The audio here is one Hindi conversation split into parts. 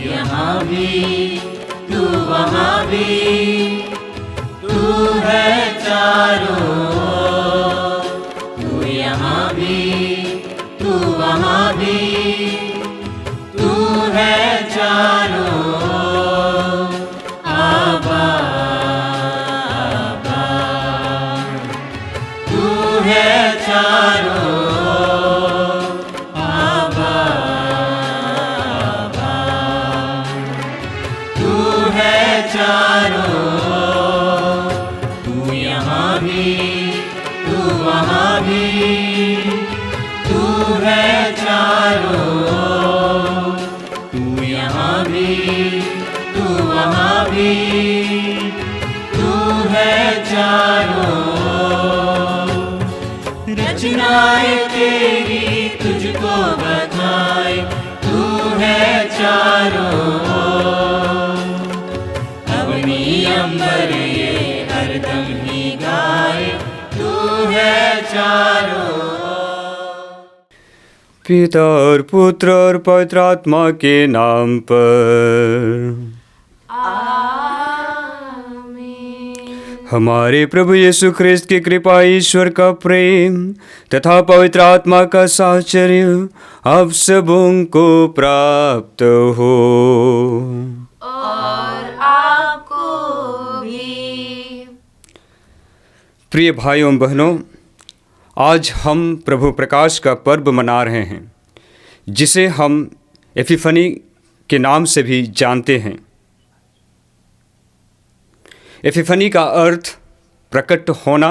यहाँ भी तू वहाँ भी, तू है चारों ओर। तू यहाँ भी तू वहाँ भी, तू है चारों ओर। आबा आबा, तू है चारों ओर। आबा आबा, तू है चारों ओर। तू यहाँ भी तू वहाँ भी, तू है चारों ओर। तू यहाँ भी तू वहाँ भी, तू है चारों ओर। रचनाएं तेरी तुझको बताए, तू है चारों ओर। अवनी अंबर ये हरदम ही गाए, तू है चारों ओर। पिता और पुत्र और पवित्र आत्मा के नाम पर। हमारे प्रभु यीशु ख्रिस्त की कृपा, ईश्वर का प्रेम तथा पवित्र आत्मा का साहचर्य आप सबों को प्राप्त हो। और आपको भी। प्रिय भाइयों बहनों, आज हम प्रभु प्रकाश का पर्व मना रहे हैं, जिसे हम एपिफनी के नाम से भी जानते हैं। एपिफनी का अर्थ प्रकट होना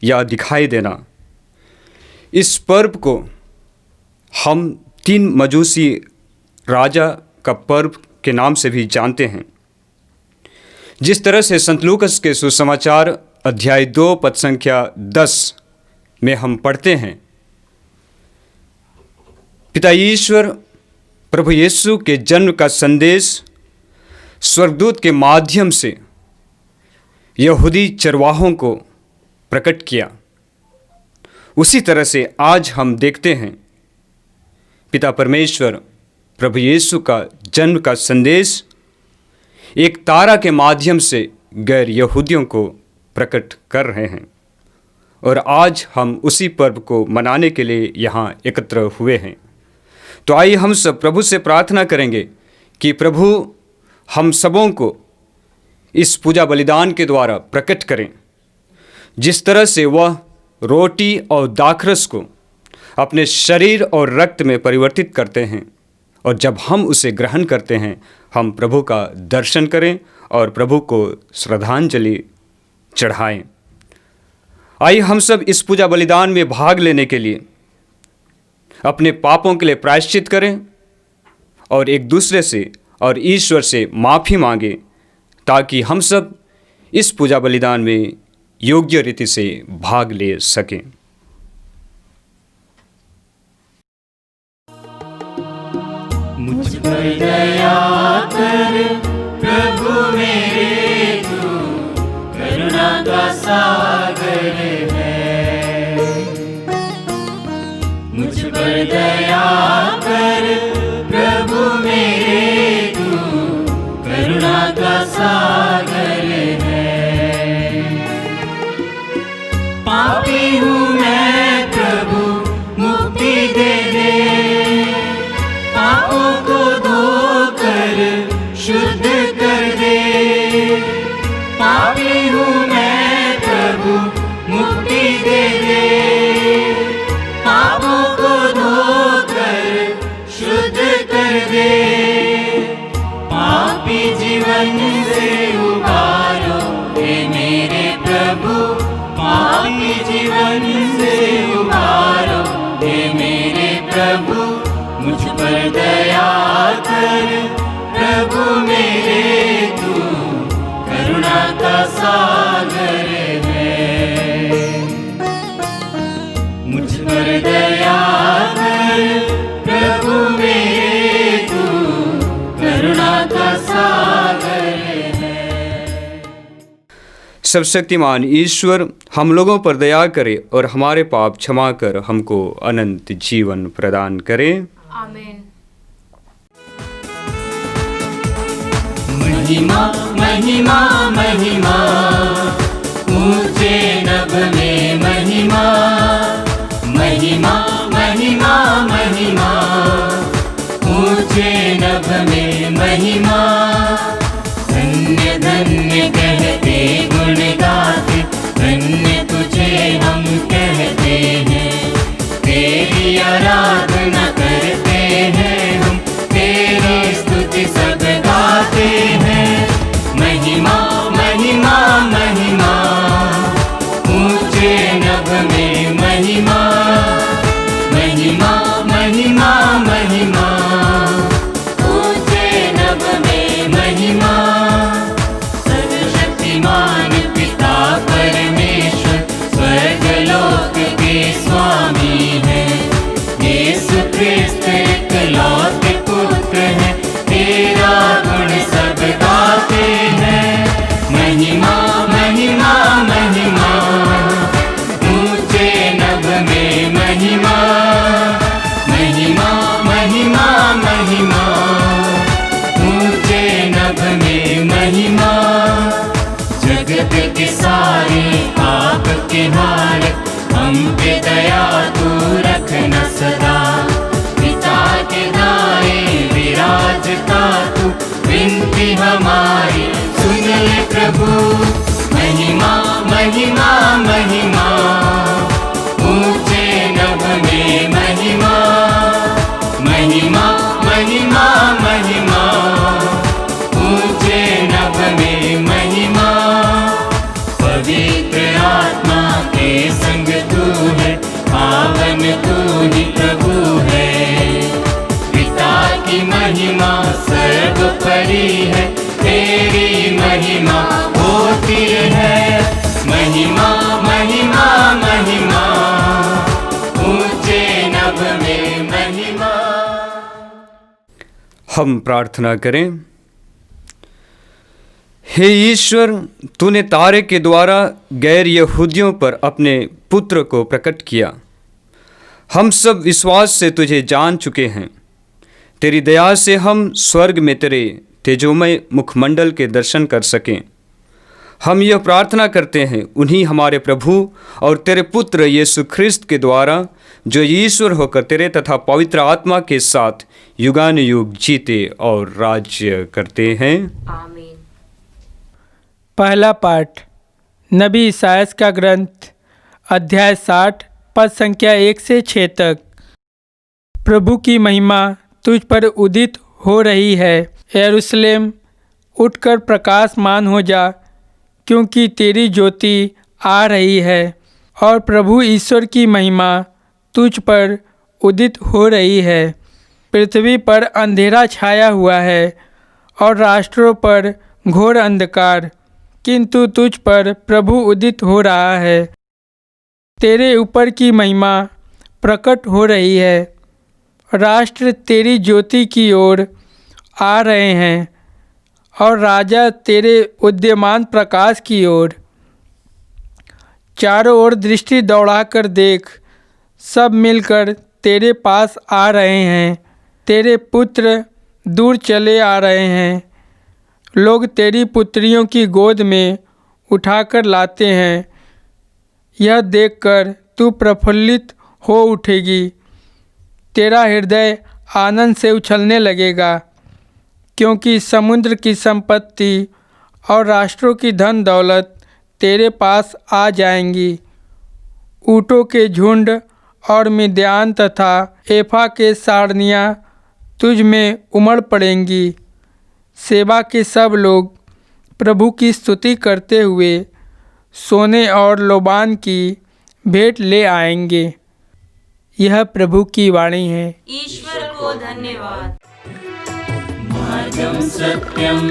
या दिखाई देना। इस पर्व को हम 3 मजूसी राजा का पर्व के नाम से भी जानते हैं। जिस तरह से संत लूकस के सुसमाचार अध्याय 2 पद संख्या 10 में हम पढ़ते हैं, पिता ईश्वर प्रभु यीशु के जन्म का संदेश स्वर्गदूत के माध्यम से यहूदी चरवाहों को प्रकट किया। उसी तरह से आज हम देखते हैं पिता परमेश्वर प्रभु यीशु का जन्म का संदेश एक तारा के माध्यम से गैर यहूदियों को प्रकट कर रहे हैं। और आज हम उसी पर्व को मनाने के लिए यहाँ एकत्र हुए हैं। तो आइए हम सब प्रभु से प्रार्थना करेंगे कि प्रभु हम सबों को इस पूजा बलिदान के द्वारा प्रकट करें। जिस तरह से वह रोटी और दाखरस को अपने शरीर और रक्त में परिवर्तित करते हैं, और जब हम उसे ग्रहण करते हैं हम प्रभु का दर्शन करें और प्रभु को श्रद्धांजलि चढ़ाएं। आइए हम सब इस पूजा बलिदान में भाग लेने के लिए अपने पापों के लिए प्रायश्चित करें और एक दूसरे से और ईश्वर से माफ़ी मांगें, ताकि हम सब इस पूजा बलिदान में योग्य रीति से भाग ले सकें। मुझ पर दया कर प्रभु मेरे, तू करुणा का सागर है। मुझ पर दया कर प्रभु मेरे, तू करुणा का सागर है। पापी हूँ मैं प्रभु, मुक्ति दे दे। पापों को धोकर शुद्ध कर दे। पापी हूँ मैं प्रभु, मुक्ति दे दे। पापों को धोकर शुद्ध कर दे। पापी जीवन से उबारो हे मेरे प्रभु। पापी जीवन से उबारो हे मेरे प्रभु। मुझ पर दया कर प्रभु मेरे, तू करुणा का सागर है। मुझ पर दया कर प्रभु मेरे, तू करुणा का सागर है। सर्वशक्तिमान ईश्वर हम लोगों पर दया करे और हमारे पाप क्षमा कर हमको अनंत जीवन प्रदान करे। आमीन। महिमा महिमा महिमा, ऊंचे नभ में महिमा, महिमा महिमा महिमा, ऊंचे नभ में महिमा। धन्य धन्य कहते गुण गाते, धन्य तुझे हम कहते हैं। तेरी आराधना करते हैं हम, तेरी स्तुति सब गाते हैं। महिमा महिमा महिमा, ऊंचे नभ में महिमा, महिमा महिमा महिमा, ऊंचे नभ में महिमा। सर्वशक्तिमान पिता परमेश्वर, स्वर्गलोक के स्वामी है। यीशु क्रिस्त इकलौते पुत्र है, तेरा गुण सब गाते हैं। महिमा महिमा महिमा, ऊंचे नभ में महिमा, महिमा महिमा महिमा, ऊंचे नभ में महिमा। जगत के सारे आपके हालत, हम पे दया तू रखना सदा। पिता के दाएं विराजता तू, विनती हमारी सुन ले प्रभु। महिमा महिमा महिमा, ऊंचे नभ में महिमा, महिमा महिमा महिमा, ऊंचे नभ में महिमा। पवित्र आत्मा के संग तू है, पावन तू ही प्रभु है। पिता की महिमा सर्वोपरि है, तेरी महिमा होती है। महिमा महिमा महिमा, ऊंचे नभ में महिमा। हम प्रार्थना करें। हे ईश्वर, तूने तारे के द्वारा गैर यहूदियों पर अपने पुत्र को प्रकट किया। हम सब विश्वास से तुझे जान चुके हैं। तेरी दया से हम स्वर्ग में तेरे तेजोमय मुखमंडल के दर्शन कर सकें। हम यह प्रार्थना करते हैं उन्हीं हमारे प्रभु और तेरे पुत्र यीशु ख्रिस्त के द्वारा, जो ईश्वर होकर तेरे तथा पवित्र आत्मा के साथ युगानुयुग जीते और राज्य करते हैं। आमीन। पहला पाठ नबी इसायास का ग्रंथ, अध्याय 60, पद संख्या 1 से 6 तक। प्रभु की महिमा तुझ पर उदित हो रही है, यरूशलेम उठकर प्रकाशमान हो जा, क्योंकि तेरी ज्योति आ रही है और प्रभु ईश्वर की महिमा तुझ पर उदित हो रही है। पृथ्वी पर अंधेरा छाया हुआ है और राष्ट्रों पर घोर अंधकार, किंतु तुझ पर प्रभु उदित हो रहा है। तेरे ऊपर की महिमा प्रकट हो रही है। राष्ट्र तेरी ज्योति की ओर आ रहे हैं और राजा तेरे उद्यमान प्रकाश की ओर। चारों ओर दृष्टि दौड़ाकर देख, सब मिलकर तेरे पास आ रहे हैं। तेरे पुत्र दूर चले आ रहे हैं। लोग तेरी पुत्रियों की गोद में उठाकर लाते हैं। यह देखकर तू प्रफुल्लित हो उठेगी। तेरा हृदय आनंद से उछलने लगेगा, क्योंकि समुद्र की संपत्ति और राष्ट्रों की धन दौलत तेरे पास आ जाएंगी। ऊँटों के झुंड और मिद्यान तथा एफा के सारनियाँ तुझ में उमड़ पड़ेंगी। सेवा के सब लोग प्रभु की स्तुति करते हुए सोने और लोबान की भेंट ले आएंगे। यह प्रभु की वाणी है। ईश्वर को धन्यवाद। मार्गम सत्यम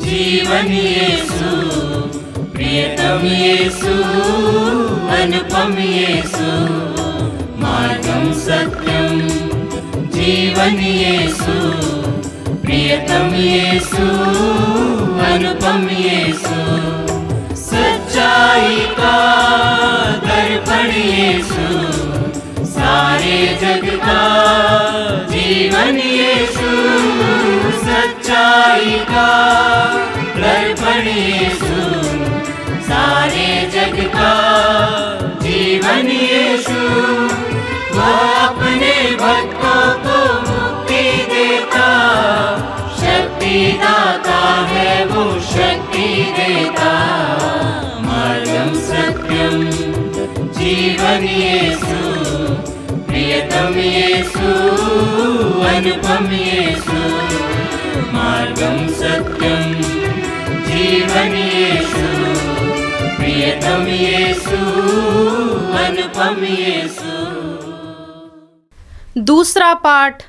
जीवन यीशु, प्रियतम यीशु, अनुपम यीशु। मार्गम सत्यम जीवन यीशु, प्रियतम यीशु, अनुपम यीशु। सच्चाई का दर्पण यीशु, सारे जग का जीवन यीशु। सच्चाई का दर्पण यीशु, सारे जग का जीवन यीशु। वह अपने भक्तों को मुक्ति देता, शक्ति दाता है वो शक्ति देता। मार्गम सत्यम जीवन यीशु, प्रियतम यीशु, अनुपम यीशु। मार्गम सत्यम जीवन यीशु, प्रियतम यीशु, अनुपम यीशु। दूसरा पाठ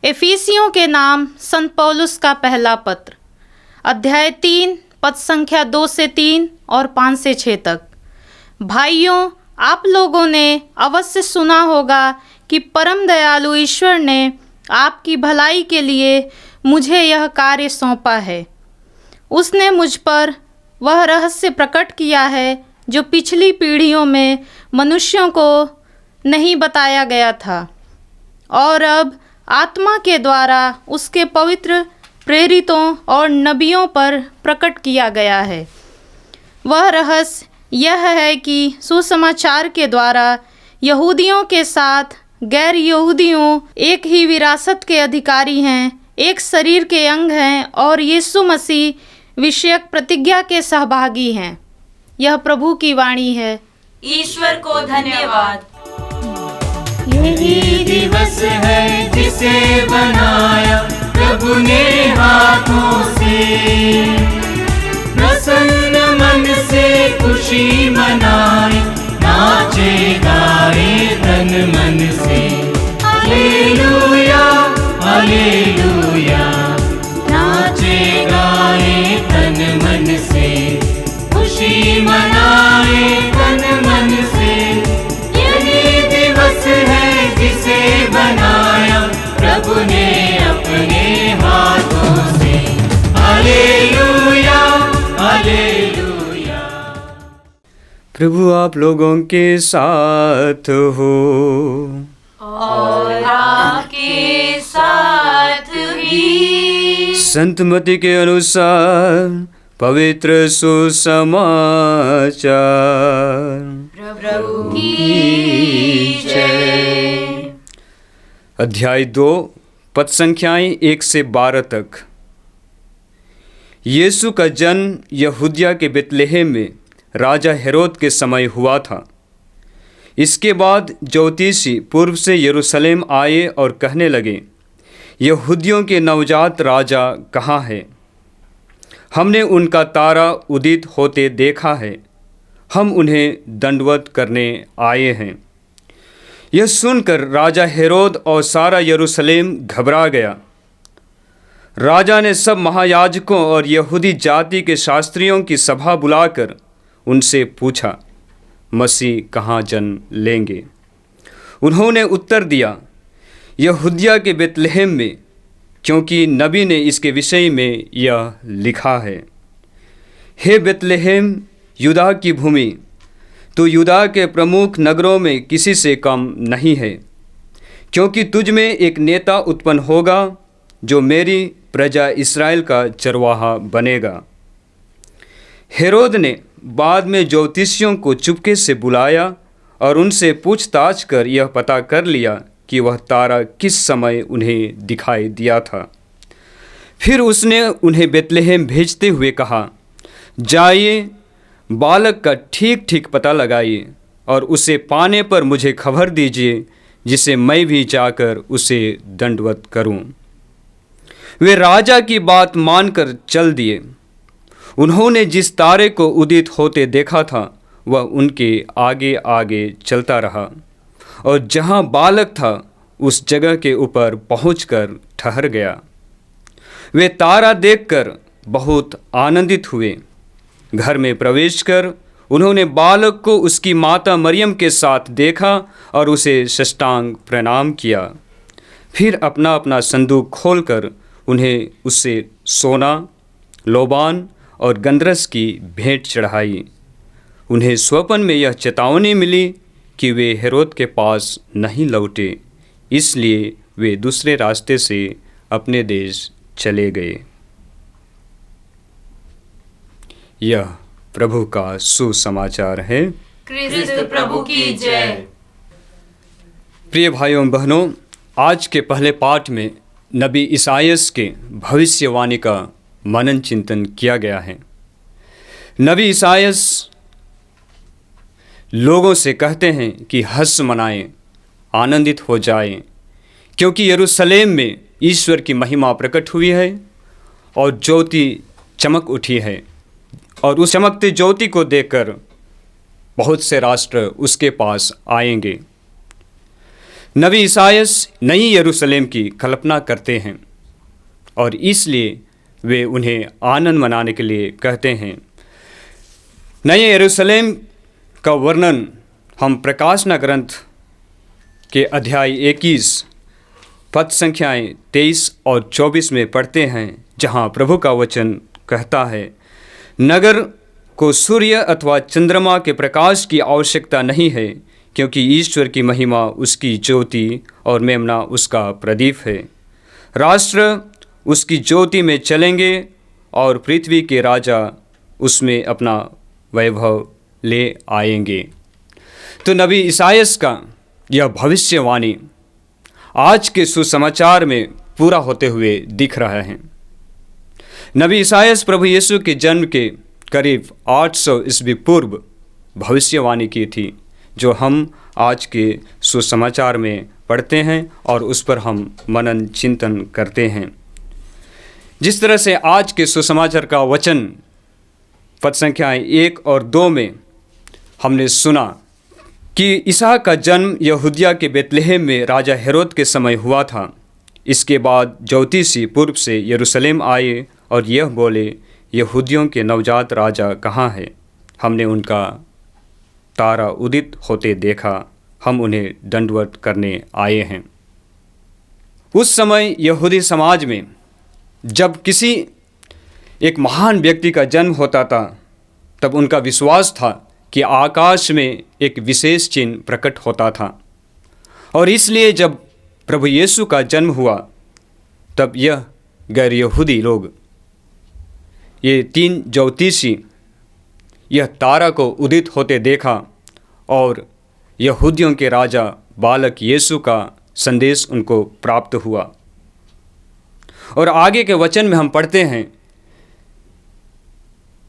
एफिसियों के नाम संत पौलुस का पहला पत्र, अध्याय 3 पद संख्या 2 से 3 और 5 से 6 तक। भाइयों, आप लोगों ने अवश्य सुना होगा कि परम दयालु ईश्वर ने आपकी भलाई के लिए मुझे यह कार्य सौंपा है। उसने मुझ पर वह रहस्य प्रकट किया है जो पिछली पीढ़ियों में मनुष्यों को नहीं बताया गया था और अब आत्मा के द्वारा उसके पवित्र प्रेरितों और नबियों पर प्रकट किया गया है। वह रहस्य यह है कि सुसमाचार के द्वारा यहूदियों के साथ गैर यहूदियों एक ही विरासत के अधिकारी हैं, एक शरीर के अंग हैं और यीशु मसीह विषयक प्रतिज्ञा के सहभागी हैं। यह प्रभु की वाणी है। ईश्वर को धन्यवाद। यही दिवस है जिसे बनाया प्रभु ने हाथों से, प्रसन्न मन से खुशी मनाए, नाचे गाए तन मन से। हालेलुया हालेलुया, नाचे गाए तन मन से, खुशी मनाए तन मन से। यही दिवस है जिसे बनाया प्रभु ने अपने हाथों से। Hallelujah hallelujah. प्रभु आप लोगों के साथ हो और आपके साथ भी। संत मत्ती के अनुसार पवित्र सुसमाचार। प्रभु की जय। अध्याय 2 पद संख्याएं 1 से 12 तक। यीशु का जन्म यहूदिया के बेतलेहम में राजा हेरोद के समय हुआ था। इसके बाद ज्योतिषी पूर्व से यरूशलेम आए और कहने लगे, यहूदियों के नवजात राजा कहाँ है? हमने उनका तारा उदित होते देखा है, हम उन्हें दंडवत करने आए हैं। यह सुनकर राजा हेरोद और सारा यरूशलेम घबरा गया। राजा ने सब महायाजकों और यहूदी जाति के शास्त्रियों की सभा बुलाकर उनसे पूछा, मसीह कहाँ जन्म लेंगे? उन्होंने उत्तर दिया, यहूदिया के बेतलेहम में, क्योंकि नबी ने इसके विषय में यह लिखा है। हे बेतलेहम, यूदा की भूमि, तू यूदा के प्रमुख नगरों में किसी से कम नहीं है, क्योंकि तुझ में एक नेता उत्पन्न होगा जो मेरी प्रजा इस्राएल का चरवाहा बनेगा। हेरोद ने बाद में ज्योतिषियों को चुपके से बुलाया और उनसे पूछताछ कर यह पता कर लिया कि वह तारा किस समय उन्हें दिखाई दिया था। फिर उसने उन्हें बेतलेहम भेजते हुए कहा, जाइए, बालक का ठीक ठीक पता लगाइए और उसे पाने पर मुझे खबर दीजिए, जिसे मैं भी जाकर उसे दंडवत करूं। वे राजा की बात मानकर चल दिए। उन्होंने जिस तारे को उदित होते देखा था वह उनके आगे आगे चलता रहा और जहाँ बालक था उस जगह के ऊपर पहुंचकर ठहर गया। वे तारा देखकर बहुत आनंदित हुए। घर में प्रवेश कर उन्होंने बालक को उसकी माता मरियम के साथ देखा और उसे साष्टांग प्रणाम किया। फिर अपना अपना संदूक खोलकर उन्हें उससे सोना, लोबान और गंधरस की भेंट चढ़ाई। उन्हें स्वप्न में यह चेतावनी मिली कि वे हेरोद के पास नहीं लौटे, इसलिए वे दूसरे रास्ते से अपने देश चले गए। यह प्रभु का सुसमाचार है। क्रिस्त प्रभु की जय। प्रिय भाइयों बहनों, आज के पहले पाठ में नबी ईसायास के भविष्यवाणी का मनन चिंतन किया गया है। नबी ईसायास लोगों से कहते हैं कि हर्ष मनाएं, आनंदित हो जाएं, क्योंकि यरूशलेम में ईश्वर की महिमा प्रकट हुई है और ज्योति चमक उठी है, और उस चमकते ज्योति को देखकर बहुत से राष्ट्र उसके पास आएंगे। नबी ईसायास नई यरूशलेम की कल्पना करते हैं और इसलिए वे उन्हें आनंद मनाने के लिए कहते हैं। नए यरूशलेम का वर्णन हम प्रकाशना ग्रंथ के अध्याय 21 पद संख्याएँ 23 और 24 में पढ़ते हैं, जहाँ प्रभु का वचन कहता है, नगर को सूर्य अथवा चंद्रमा के प्रकाश की आवश्यकता नहीं है, क्योंकि ईश्वर की महिमा उसकी ज्योति और मेमना उसका प्रदीप है। राष्ट्र उसकी ज्योति में चलेंगे और पृथ्वी के राजा उसमें अपना वैभव ले आएंगे। तो नबी ईसायास का यह भविष्यवाणी आज के सुसमाचार में पूरा होते हुए दिख रहा है। नबी ईसायास प्रभु यीशु के जन्म के करीब 800 ईस्वी पूर्व भविष्यवाणी की थी, जो हम आज के सुसमाचार में पढ़ते हैं और उस पर हम मनन चिंतन करते हैं। जिस तरह से आज के सुसमाचार का वचन पद संख्याएँ 1 और 2 में हमने सुना कि ईसा का जन्म यहूदिया के बेतलहम में राजा हेरोद के समय हुआ था। इसके बाद ज्योतिषी पूर्व से यरूशलेम आए और यह बोले, यहूदियों के नवजात राजा कहाँ है? हमने उनका तारा उदित होते देखा, हम उन्हें दंडवत करने आए हैं। उस समय यहूदी समाज में जब किसी एक महान व्यक्ति का जन्म होता था, तब उनका विश्वास था कि आकाश में एक विशेष चिन्ह प्रकट होता था, और इसलिए जब प्रभु यीशु का जन्म हुआ तब यह गैर यहूदी लोग, ये 3 ज्योतिषी, यह तारा को उदित होते देखा और यहूदियों के राजा बालक यीशु का संदेश उनको प्राप्त हुआ। और आगे के वचन में हम पढ़ते हैं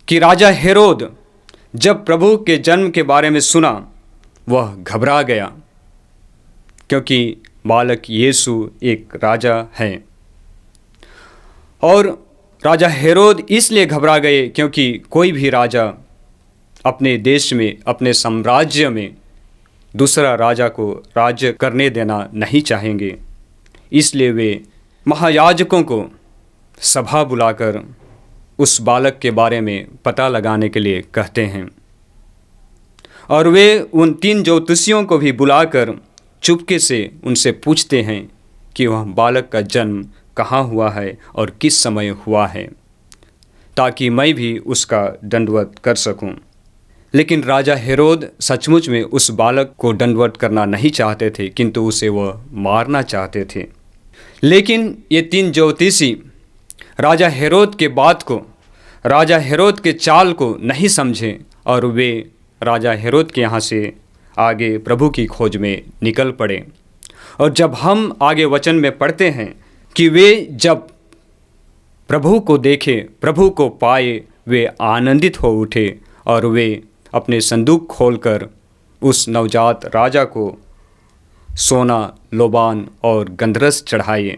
कि राजा हेरोद जब प्रभु के जन्म के बारे में सुना, वह घबरा गया, क्योंकि बालक यीशु एक राजा है। और राजा हेरोद इसलिए घबरा गए क्योंकि कोई भी राजा अपने देश में, अपने साम्राज्य में दूसरा राजा को राज्य करने देना नहीं चाहेंगे। इसलिए वे महायाजकों को सभा बुलाकर उस बालक के बारे में पता लगाने के लिए कहते हैं, और वे उन 3 ज्योतिषियों को भी बुलाकर चुपके से उनसे पूछते हैं कि वह बालक का जन्म कहाँ हुआ है और किस समय हुआ है, ताकि मैं भी उसका दंडवत कर सकूं। लेकिन राजा हेरोद सचमुच में उस बालक को दंडवत करना नहीं चाहते थे, किंतु उसे वह मारना चाहते थे। लेकिन ये 3 ज्योतिषी राजा हेरोद के बात को, राजा हेरोद के चाल को नहीं समझे, और वे राजा हेरोद के यहाँ से आगे प्रभु की खोज में निकल पड़े। और जब हम आगे वचन में पढ़ते हैं कि वे जब प्रभु को देखे, प्रभु को पाए, वे आनंदित हो उठे और वे अपने संदूक खोलकर उस नवजात राजा को सोना, लोबान और गंधरस चढ़ाए।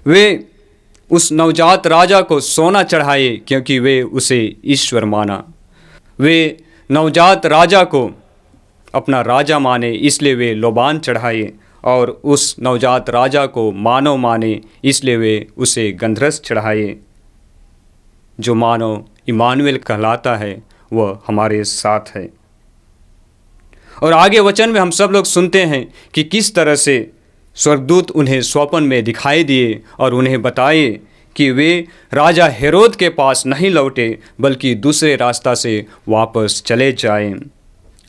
वे उस नवजात राजा को सोना चढ़ाए क्योंकि वे उसे ईश्वर माना। वे नवजात राजा को अपना राजा माने, इसलिए वे लोबान चढ़ाए, और उस नवजात राजा को मानव माने, इसलिए वे उसे गंधरस चढ़ाए, जो मानव इमानुएल कहलाता है, वह हमारे साथ है। और आगे वचन में हम सब लोग सुनते हैं कि किस तरह से स्वर्गदूत उन्हें स्वप्न में दिखाई दिए और उन्हें बताए कि वे राजा हेरोद के पास नहीं लौटे, बल्कि दूसरे रास्ता से वापस चले जाएं।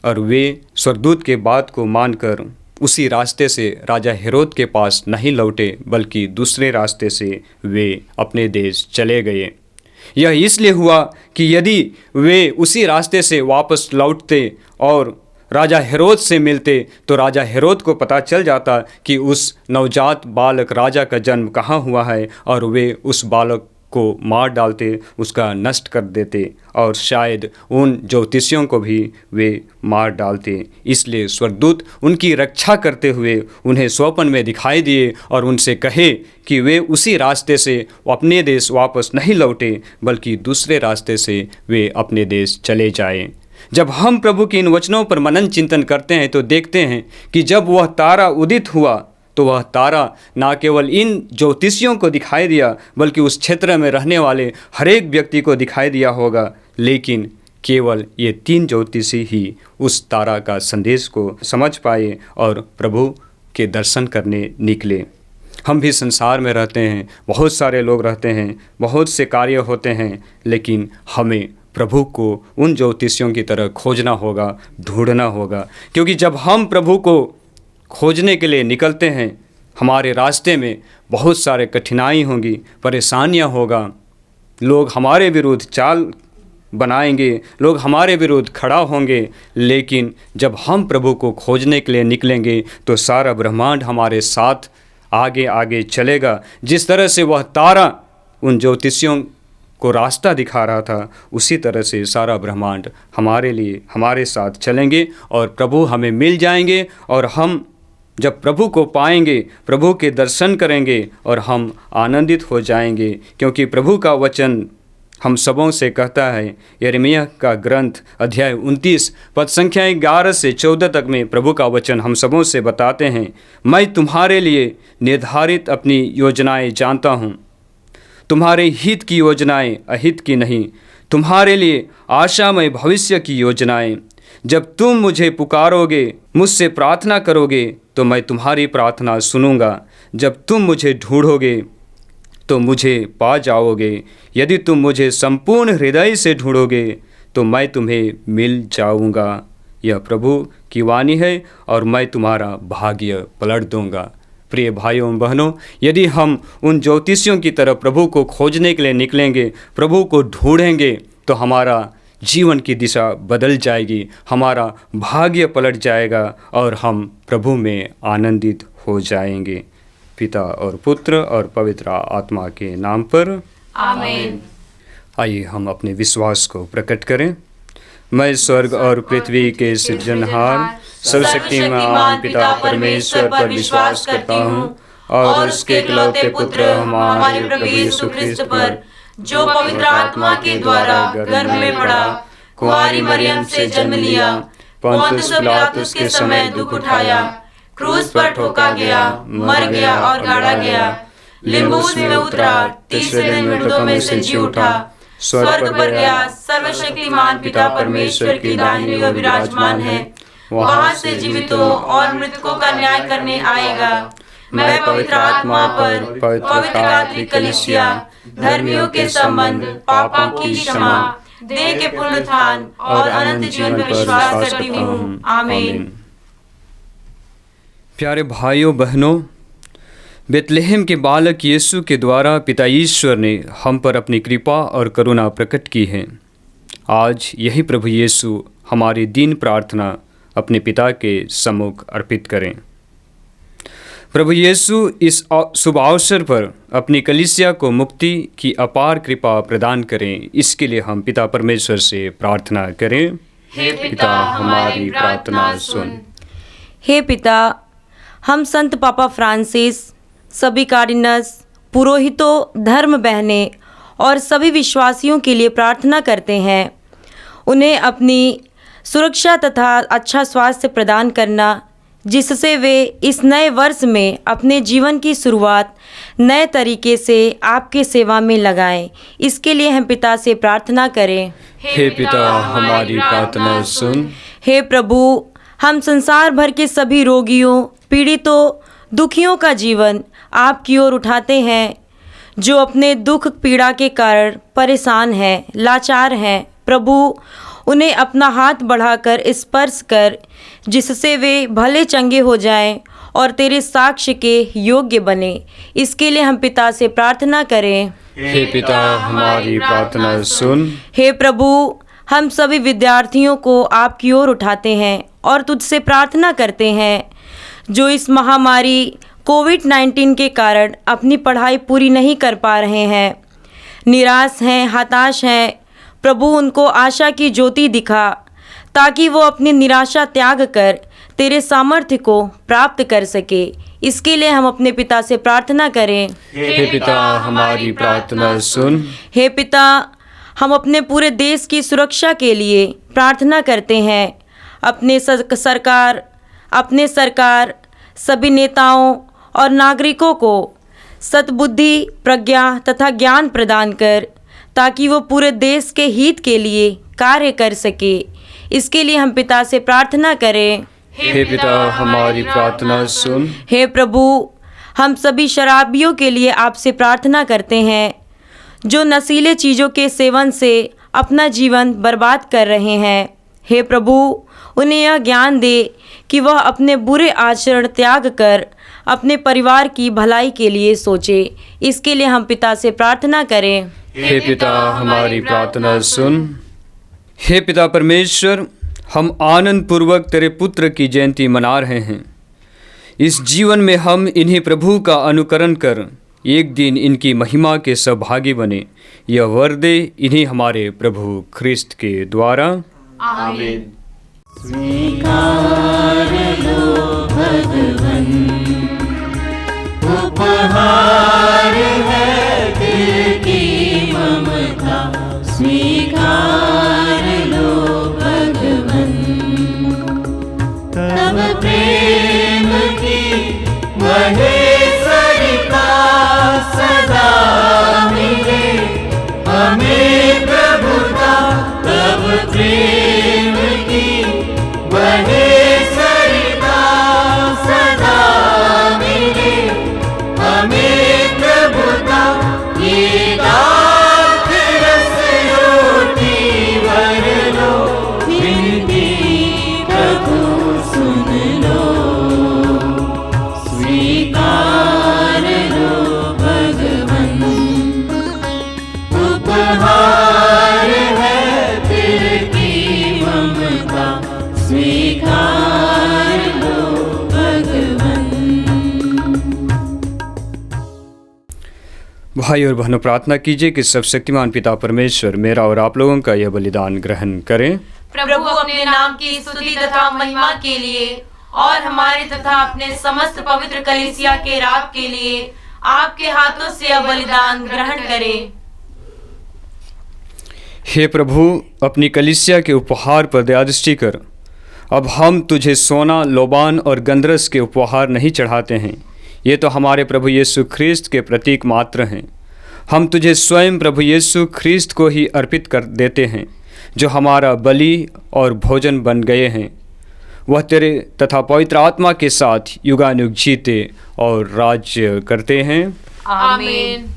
और वे स्वर्गदूत के बात को मानकर उसी रास्ते से राजा हेरोद के पास नहीं लौटे, बल्कि दूसरे रास्ते से वे अपने देश चले गए। यह इसलिए हुआ कि यदि वे उसी रास्ते से वापस लौटते और राजा हेरोद से मिलते तो राजा हेरोद को पता चल जाता कि उस नवजात बालक राजा का जन्म कहाँ हुआ है, और वे उस बालक को मार डालते, उसका नष्ट कर देते, और शायद उन ज्योतिषियों को भी वे मार डालते। इसलिए स्वर्गदूत उनकी रक्षा करते हुए उन्हें स्वप्न में दिखाई दिए और उनसे कहे कि वे उसी रास्ते से अपने देश वापस नहीं लौटे, बल्कि दूसरे रास्ते से वे अपने देश चले जाएं। जब हम प्रभु के इन वचनों पर मनन चिंतन करते हैं तो देखते हैं कि जब वह तारा उदित हुआ तो वह तारा ना केवल इन ज्योतिषियों को दिखाई दिया, बल्कि उस क्षेत्र में रहने वाले हर एक व्यक्ति को दिखाई दिया होगा। लेकिन केवल ये 3 ज्योतिषी ही उस तारा का संदेश को समझ पाए और प्रभु के दर्शन करने निकले। हम भी संसार में रहते हैं, बहुत सारे लोग रहते हैं, बहुत से कार्य होते हैं, लेकिन हमें प्रभु को उन ज्योतिषियों की तरह खोजना होगा, ढूंढना होगा। क्योंकि जब हम प्रभु को खोजने के लिए निकलते हैं, हमारे रास्ते में बहुत सारे कठिनाई होंगी, परेशानियां होगा, लोग हमारे विरुद्ध चाल बनाएंगे, लोग हमारे विरुद्ध खड़ा होंगे। लेकिन जब हम प्रभु को खोजने के लिए निकलेंगे तो सारा ब्रह्मांड हमारे साथ आगे आगे चलेगा। जिस तरह से वह तारा उन ज्योतिषियों को रास्ता दिखा रहा था, उसी तरह से सारा ब्रह्मांड हमारे लिए हमारे साथ चलेंगे और प्रभु हमें मिल जाएंगे। और हम जब प्रभु को पाएंगे, प्रभु के दर्शन करेंगे और हम आनंदित हो जाएंगे। क्योंकि प्रभु का वचन हम सबों से कहता है, यिर्मयाह का ग्रंथ अध्याय 29 पद संख्या 11 से 14 तक में प्रभु का वचन हम सबों से बताते हैं, मैं तुम्हारे लिए निर्धारित अपनी योजनाएं जानता हूँ, तुम्हारे हित की योजनाएं अहित की नहीं, तुम्हारे लिए आशामय भविष्य की योजनाएं। जब तुम मुझे पुकारोगे, मुझसे प्रार्थना करोगे, तो मैं तुम्हारी प्रार्थना सुनूंगा। जब तुम मुझे ढूंढोगे तो मुझे पा जाओगे। यदि तुम मुझे संपूर्ण हृदय से ढूंढोगे तो मैं तुम्हें मिल जाऊंगा। यह प्रभु की वाणी है और मैं तुम्हारा भाग्य पलट दूंगा। प्रिय भाइयों और बहनों, यदि हम उन ज्योतिषियों की तरह प्रभु को खोजने के लिए निकलेंगे, प्रभु को ढूंढेंगे, तो हमारा जीवन की दिशा बदल जाएगी, हमारा भाग्य पलट जाएगा और हम प्रभु में आनंदित हो जाएंगे। पिता और पुत्र और पवित्र आत्मा के नाम पर आमीन। आइए हम अपने विश्वास को प्रकट करें। मैं स्वर्ग और पृथ्वी के सृजनहार सर्वशक्तिमान पिता परमेश्वर पर विश्वास करता हूँ और उसके इकलौते पुत्र हमारे प्रभु यीशु ख्रिस्त पर, जो पवित्र आत्मा के द्वारा गर्भ में पड़ा, कुंवारी मरियम से जन्म लिया, पोंतियुस पिलातुस के समय दुख उठाया, क्रूस पर ठोका गया, मर गया और गाड़ा गया, लिम्बूस में उतरा, तीसरे दिन मृतों में से जी उठा, स्वर्ग पर गया, सर्वशक्तिमान पिता परमेश्वर की दाहिनी ओर विराजमान है, वहां से जीवितों और मृतकों का न्याय करने आएगा। मैं पवित्र आत्मा पर, पवित्र कैथोलिक कलीसिया, धर्मियों के संबंध, पापों की क्षमा, देह के पुनरुत्थान और अनंत जीवन पर विश्वास करती हूँ। आमीन। प्यारे भाइयों बहनों, बेतलेहम के बालक यीशु के द्वारा पिता ईश्वर ने हम पर अपनी कृपा और करुणा प्रकट की है। आज यही प्रभु यीशु हमारी दीन प्रार्थना अपने पिता के सम्मुख अर्पित करें। प्रभु यीशु इस शुभ अवसर पर अपनी कलीसिया को मुक्ति की अपार कृपा प्रदान करें, इसके लिए हम पिता परमेश्वर से प्रार्थना करें। हे पिता, हमारी प्रार्थना सुन। हे पिता, हम संत पापा फ्रांसिस, सभी कार्डिनल्स, पुरोहितों, धर्म बहनें और सभी विश्वासियों के लिए प्रार्थना करते हैं। उन्हें अपनी सुरक्षा तथा अच्छा स्वास्थ्य प्रदान करना, जिससे वे इस नए वर्ष में अपने जीवन की शुरुआत नए तरीके से आपके सेवा में लगाएं। इसके लिए हम पिता से प्रार्थना करें। हे पिता, हमारी प्रार्थना सुन। हे प्रभु, हम संसार भर के सभी रोगियों, पीड़ितों, दुखियों का जीवन आपकी ओर उठाते हैं, जो अपने दुख पीड़ा के कारण परेशान हैं, लाचार हैं। प्रभु, उन्हें अपना हाथ बढ़ाकर स्पर्श कर जिससे वे भले चंगे हो जाएं और तेरे साक्ष्य के योग्य बने। इसके लिए हम पिता से प्रार्थना करें। हे पिता हमारी प्रार्थना सुन। हे प्रभु, हम सभी विद्यार्थियों को आपकी ओर उठाते हैं और तुझसे प्रार्थना करते हैं जो इस महामारी कोविड-19 के कारण अपनी पढ़ाई पूरी नहीं कर पा रहे हैं, निराश हैं, हताश हैं। प्रभु, उनको आशा की ज्योति दिखा ताकि वो अपनी निराशा त्याग कर तेरे सामर्थ्य को प्राप्त कर सके। इसके लिए हम अपने पिता से प्रार्थना करें। हे पिता हमारी प्रार्थना सुन। हे पिता, हम अपने पूरे देश की सुरक्षा के लिए प्रार्थना करते हैं। अपने सरकार, सभी नेताओं और नागरिकों को सद्बुद्धि, प्रज्ञा तथा ज्ञान प्रदान कर ताकि वो पूरे देश के हित के लिए कार्य कर सके। इसके लिए हम पिता से प्रार्थना करें। हे पिता हमारी प्रार्थना सुन। हे प्रभु, हम सभी शराबियों के लिए आपसे प्रार्थना करते हैं जो नशीले चीज़ों के सेवन से अपना जीवन बर्बाद कर रहे हैं। हे प्रभु, उन्हें यह ज्ञान दे कि वह अपने बुरे आचरण त्याग कर अपने परिवार की भलाई के लिए सोचे। इसके लिए हम पिता से प्रार्थना करें। हे पिता हमारी प्रार्थना सुन। हे पिता परमेश्वर, हम आनंद पूर्वक तेरे पुत्र की जयंती मना रहे हैं। इस जीवन में हम इन्हीं प्रभु का अनुकरण कर एक दिन इनकी महिमा के सहभागी बने। यह वर दे इन्हीं हमारे प्रभु ख्रिस्त के द्वारा। आमीन। स्वीकार लो भगवन, उपहार है दिल की ममता। स्वीकार लो भगवन, तब प्रेम की महेश्वरिता सदा मिले हमें प्रभुता। तब प्रेम की महेश्वरिता सदा मिले हमें प्रभुता। ये दाख रस रोटी भर लो, विनती प्रभु सुन लो। स्वीकार लो भगवन, उपहार है दिल की ममता। स्वीकार लो भगवन। भाई और बहनों, प्रार्थना कीजिए कि सर्वशक्तिमान पिता परमेश्वर मेरा और आप लोगों का यह बलिदान ग्रहण करें। प्रभु, अपने नाम की स्तुति तथा महिमा के लिए और हमारे तथा अपने समस्त पवित्र कलीसिया के राग के लिए आपके हाथों से यह बलिदान ग्रहण करें। हे प्रभु, अपनी कलीसिया के उपहार पर दया दृष्टि कर। अब हम तुझे सोना, लोबान और गंधरस के उपहार नहीं चढ़ाते हैं, ये तो हमारे प्रभु यीशु ख्रिस्त के प्रतीक मात्र हैं। हम तुझे स्वयं प्रभु यीशु ख्रिस्त को ही अर्पित कर देते हैं, जो हमारा बलि और भोजन बन गए हैं। वह तेरे तथा पवित्र आत्मा के साथ युगानुग जीते और राज्य करते हैं। आमीन।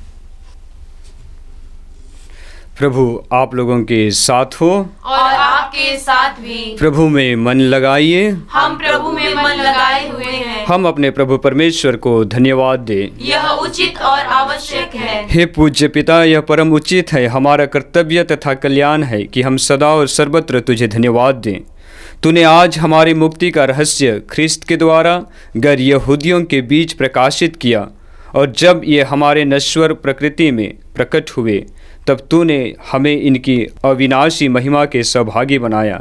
प्रभु आप लोगों के साथ हो और आपके साथ भी। प्रभु में मन लगाइए। हम प्रभु में मन लगाए हुए हैं। हम अपने प्रभु परमेश्वर को धन्यवाद दें। यह उचित और आवश्यक है। हे पूज्य पिता, यह परम उचित है, हमारा कर्तव्य तथा कल्याण है कि हम सदा और सर्वत्र तुझे धन्यवाद दें। तूने आज हमारी मुक्ति का रहस्य ख्रिस्त के द्वारा गैर यहूदियों के बीच प्रकाशित किया, और जब ये हमारे नश्वर प्रकृति में प्रकट हुए तब तूने हमें इनकी अविनाशी महिमा के सहभागी बनाया।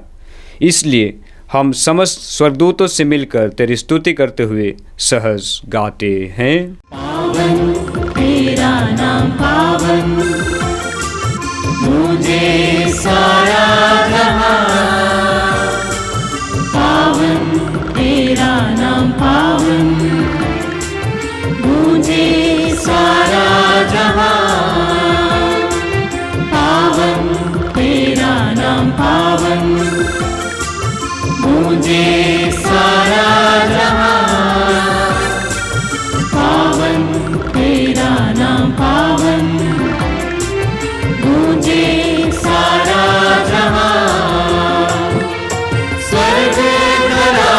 इसलिए हम समस्त स्वर्गदूतों से मिलकर तेरी स्तुति करते हुए सहज गाते हैं। पावन तेरा नाम पावन, मुझे सारा जहां। पावन तेरा नाम पावन, मुझे सारा जहां। पावन तेरा नाम पावन, मुझे सारा जहां। पावन तेरा नाम पावन, मुझे सारा जहां। स्वर्ग धरा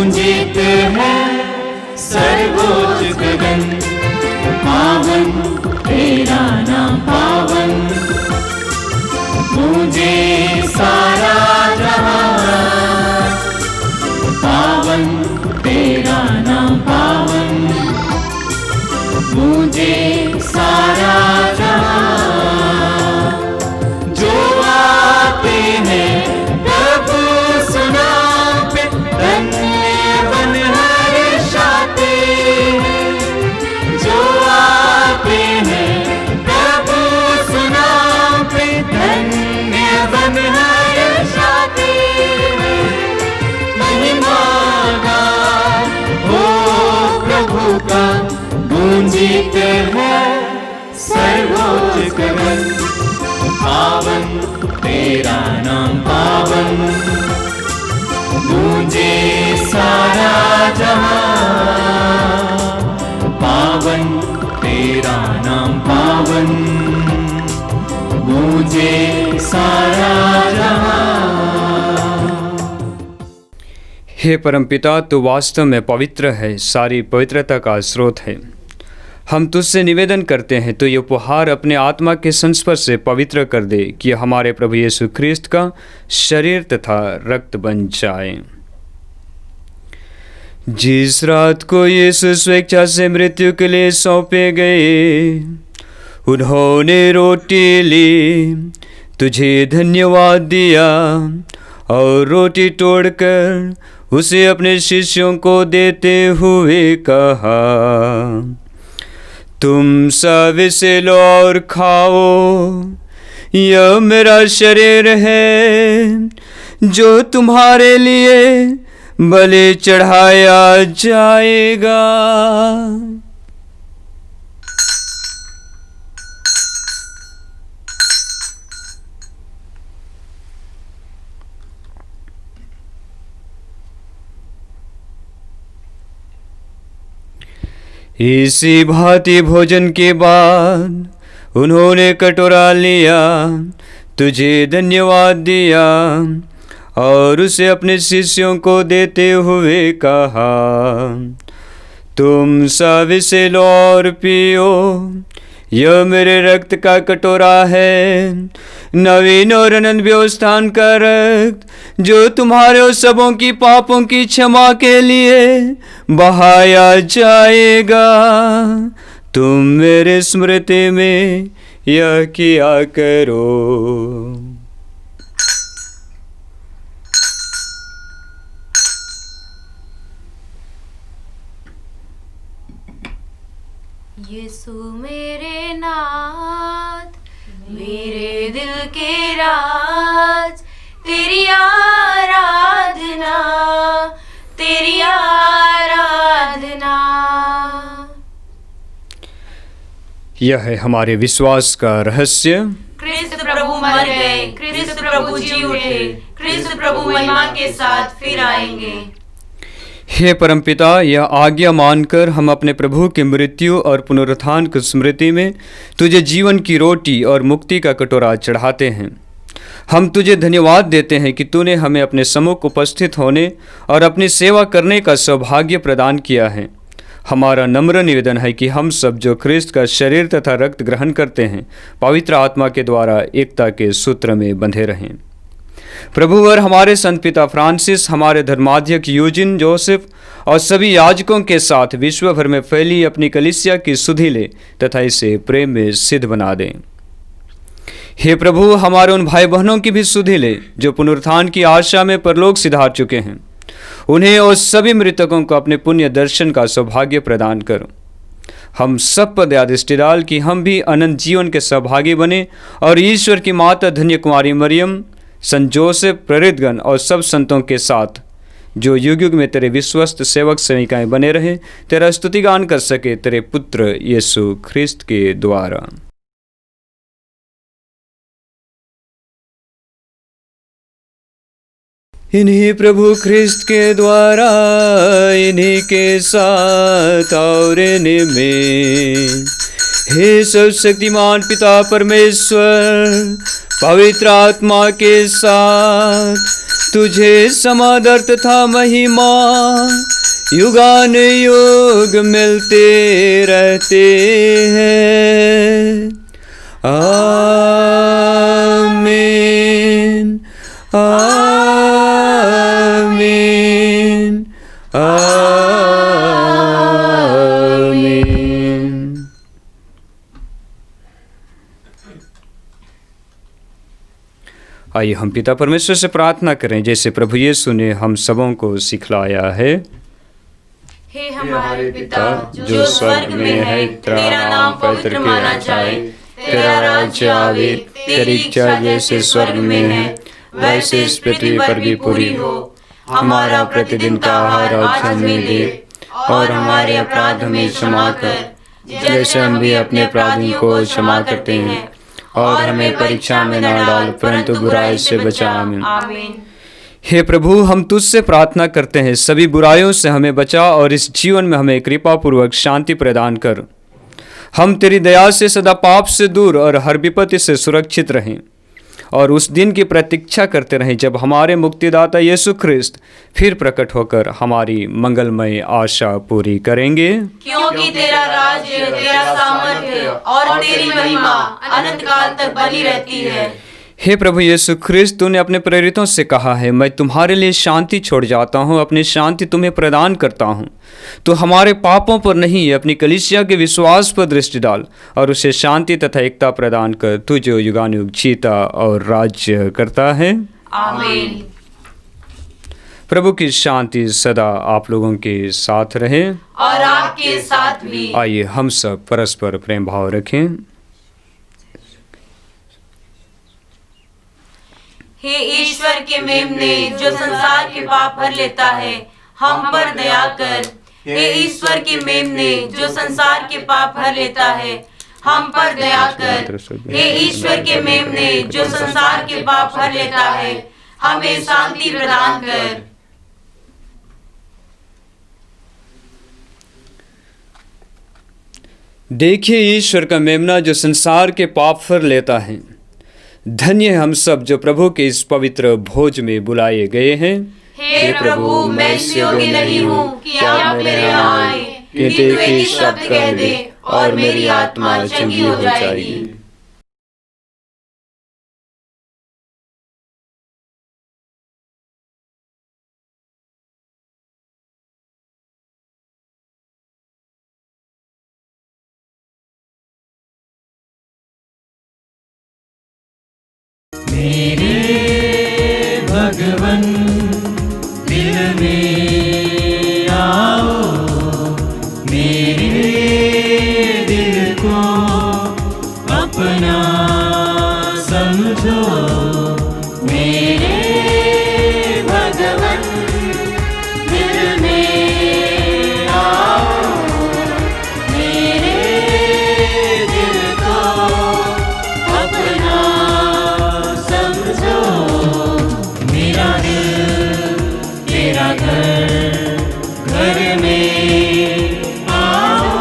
गूंजित है सर्वोच्च गगन, पावन तेरा नाम पावन, गूंजे सारा जहां, पावन तेरा नाम पावन, गूंजे सारा जहां। जो आते हैं प्रभु सुनाम पे, धन्य बन हर्षाते हैं। जो आते हैं प्रभु सुनाम पे, धन्य बन हर्षाते हैं। महिमा गान हो प्रभु का, गूंजित है सर्वोच्च गगन, पावन तेरा नाम पावन, गूंजे सारा जहां, पावन तेरा नाम पावन, गूंजे सारा जहां। हे परमपिता, तू वास्तव में पवित्र है, सारी पवित्रता का स्रोत है। हम तुझसे निवेदन करते हैं तो ये उपहार अपने आत्मा के संस्पर्श से पवित्र कर दे कि हमारे प्रभु यीशु ख्रिस्त का शरीर तथा रक्त बन जाए। जिस रात को यीशु स्वेच्छा से मृत्यु के लिए सौंपे गए, उन्होंने रोटी ली, तुझे धन्यवाद दिया और रोटी तोड़कर उसे अपने शिष्यों को देते हुए कहा, तुम सब इसे लो और खाओ, यह मेरा शरीर है जो तुम्हारे लिए बलि चढ़ाया जाएगा। इसी भांति भोजन के बाद उन्होंने कटोरा लिया, तुझे धन्यवाद दिया और उसे अपने शिष्यों को देते हुए कहा, तुम सब इसे लो और पियो, यह मेरे रक्त का कटोरा है, नवीन और अनंत व्यवस्थान का रक्त, जो तुम्हारे और सबों की पापों की क्षमा के लिए बहाया जाएगा। तुम मेरे स्मृति में यह किया करो। यीशु मेरे नाथ, मेरे दिल के राज, तेरी आराधना, तेरी आराधना। यह है हमारे विश्वास का रहस्य। क्रिस्त प्रभु मर गए, क्रिस्त प्रभु जी उठे, क्रिस्त प्रभु महिमा के साथ फिर आएंगे। हे परमपिता, यह आज्ञा मानकर हम अपने प्रभु की मृत्यु और पुनरुत्थान की स्मृति में तुझे जीवन की रोटी और मुक्ति का कटोरा चढ़ाते हैं। हम तुझे धन्यवाद देते हैं कि तूने हमें अपने सम्मुख उपस्थित होने और अपनी सेवा करने का सौभाग्य प्रदान किया है। हमारा नम्र निवेदन है कि हम सब जो ख्रिस्त का शरीर तथा रक्त ग्रहण करते हैं, पवित्र आत्मा के द्वारा एकता के सूत्र में बंधे रहें। प्रभु और हमारे संत पिता फ्रांसिस, हमारे धर्माध्यक्ष यूजिन जोसेफ और सभी याजकों के साथ विश्व भर में फैली अपनी कलीसिया की सुधि ले तथा इसे प्रेम में सिद्ध बना दें। हे प्रभु, हमारे उन भाई बहनों की भी सुधि ले जो पुनरुत्थान की आशा में परलोक सिधार चुके हैं। उन्हें और सभी मृतकों को अपने पुण्य दर्शन का सौभाग्य प्रदान करो। हम सब पर दया दृष्टि डाल कि हम भी अनंत जीवन के सहभागी बने और ईश्वर की माता धन्य कुमारी मरियम, संत जोसेफ, प्रेरितगण और सब संतों के साथ जो युग युग में तेरे विश्वस्त सेवक सेविकाएं बने रहे, तेरा स्तुतिगान कर सके तेरे पुत्र यीशु ख्रिस्त के द्वारा। इन्हीं प्रभु ख्रिस्त के द्वारा, इन्हीं के साथ और इन्हीं में, हे सर्वशक्तिमान पिता परमेश्वर, पवित्र आत्मा के साथ तुझे समादर तथा महिमा युगान युग मिलते रहते हैं। आमीन आमीन आमीन। आइए हम पिता परमेश्वर से प्रार्थना करें जैसे प्रभु यीशु ने हम सबों को सिखलाया है। हे हमारे पिता जो स्वर्ग में है, तेरा नाम पवित्र माना जाए, तेरा राज्य आवे, तेरी इच्छा जैसे स्वर्ग में है वैसे इस पृथ्वी पर भी पूरी हो। हमारा प्रतिदिन का आहार आज हमें दे, और हमारे अपराध हमें क्षमा कर जैसे हम भी अपने अपराधियों को क्षमा करते हैं, और हमें परीक्षा में न डाल परंतु बुराई से बचा। आमीन। हे प्रभु, हम तुझसे प्रार्थना करते हैं सभी बुराइयों से हमें बचा और इस जीवन में हमें कृपा पूर्वक शांति प्रदान कर। हम तेरी दया से सदा पाप से दूर और हर विपत्ति से सुरक्षित रहें, और उस दिन की प्रतीक्षा करते रहें जब हमारे मुक्तिदाता यीशु ख्रिस्त फिर प्रकट होकर हमारी मंगलमय आशा पूरी करेंगे। क्योंकि तेरा राज्य, तेरा सामर्थ्य और तेरी महिमा अनंत काल तक बनी रहती है। हे प्रभु यीशु ख्रिस्त, तूने अपने प्रेरितों से कहा है, मैं तुम्हारे लिए शांति छोड़ जाता हूँ, अपनी शांति तुम्हें प्रदान करता हूँ। तो हमारे पापों पर नहीं, अपनी कलीसिया के विश्वास पर दृष्टि डाल और उसे शांति तथा एकता प्रदान कर, तू जो युगानुयुग जीता और राज्य करता है। आमीन। प्रभु की शांति सदा आप लोगों के साथ रहे और आपके साथ भी। आइए हम सब परस्पर प्रेम भाव रखें। हे ईश्वर के मेमने जो संसार के पाप भर लेता है, हम पर दया कर। हे ईश्वर के मेमने जो संसार के पाप भर लेता है, हम पर दया कर। हे ईश्वर के मेमने जो संसार के पाप भर लेता है, हमें शांति प्रदान कर। देखिए ईश्वर का मेमना जो संसार के पाप भर लेता है। धन्य हम सब जो प्रभु के इस पवित्र भोज में बुलाए गए हैं। हे प्रभु, मैं इस योग्य नहीं हूँ कि आप मेरे यहाँ आए, किंतु एक शब्द कह दे और मेरी आत्मा चंगी हो जाएगी। मेरे भगवन दिल में आओ, मेरे दिल को अपना समझो। मेरे भगवन दिल में आओ, मेरे दिल को अपना समझो। मेरा दिल तेरा घर, घर में आओ।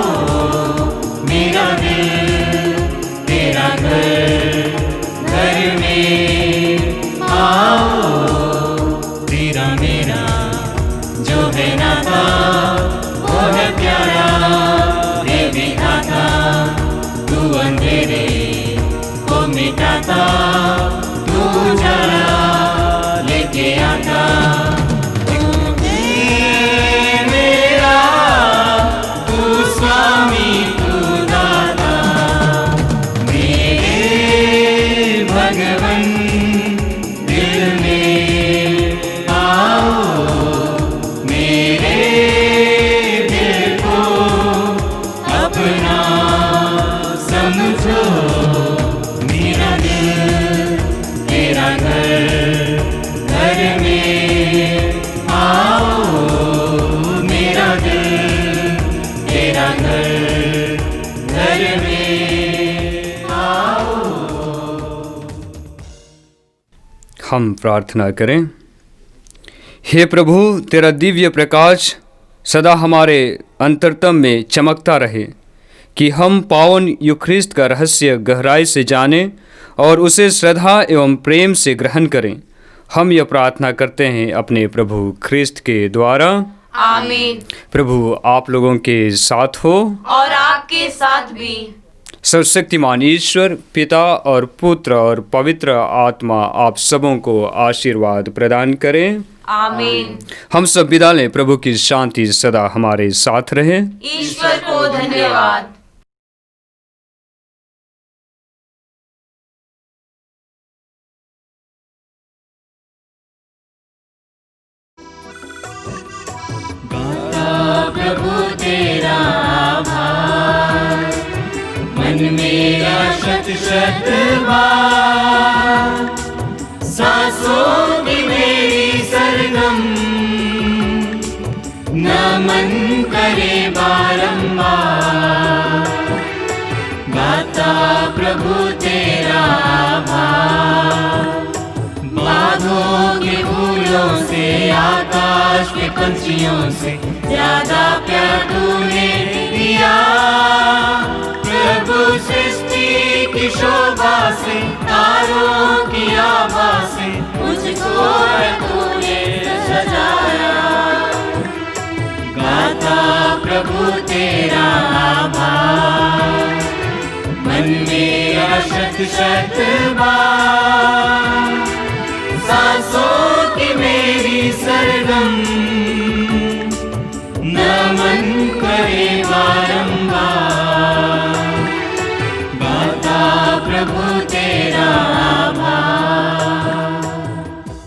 मेरा दिल तेरा घर, घर में आओ। तेरा मेरा जो है नाता वो है प्यारा। हे विधाता तू अंधेरे को मिटाता, तू उजाला लेके आता। तू मेरा, तू स्वामी, तू दाता। मेरे भगवन दिल में आओ, मेरे दिल को अपना समझो। मेरा दिल तेरा घर, घर में आओ। मेरा दिल तेरा घर, घर में आओ। हम प्रार्थना करें। हे प्रभु, तेरा दिव्य प्रकाश सदा हमारे अंतरतम में चमकता रहे कि हम पावन यूख्रिस्त का रहस्य गहराई से जानें और उसे श्रद्धा एवं प्रेम से ग्रहण करें हम यह प्रार्थना करते हैं अपने प्रभु ख्रिस्त के द्वारा। आमीन। प्रभु आप लोगों के साथ हो और आपके साथ भी। सर्वशक्तिमान ईश्वर पिता और पुत्र और पवित्र आत्मा आप सबों को आशीर्वाद प्रदान करें। आमीन। हम सब विदा लें। प्रभु की शांति सदा हमारे साथ रहे। ईश्वर को धन्यवाद। प्रभु तेरा आभार, मन मेरा शत शत बार, सांसों की मेरी सरगम, नमन करे बारंबार। गाता प्रभु तेरा आभार, बादों के फूलों से, आकाश के पंछियों से ज्यादा प्यार तूने दिया। प्रभु सृष्टि की शोभा से, तारों की आभा से मुझको तूने सजाया। गाता प्रभु तेरा आभार, मन मेरा शत शत बार, सांसों की मेरी सरगम, नमन करे बारंबार।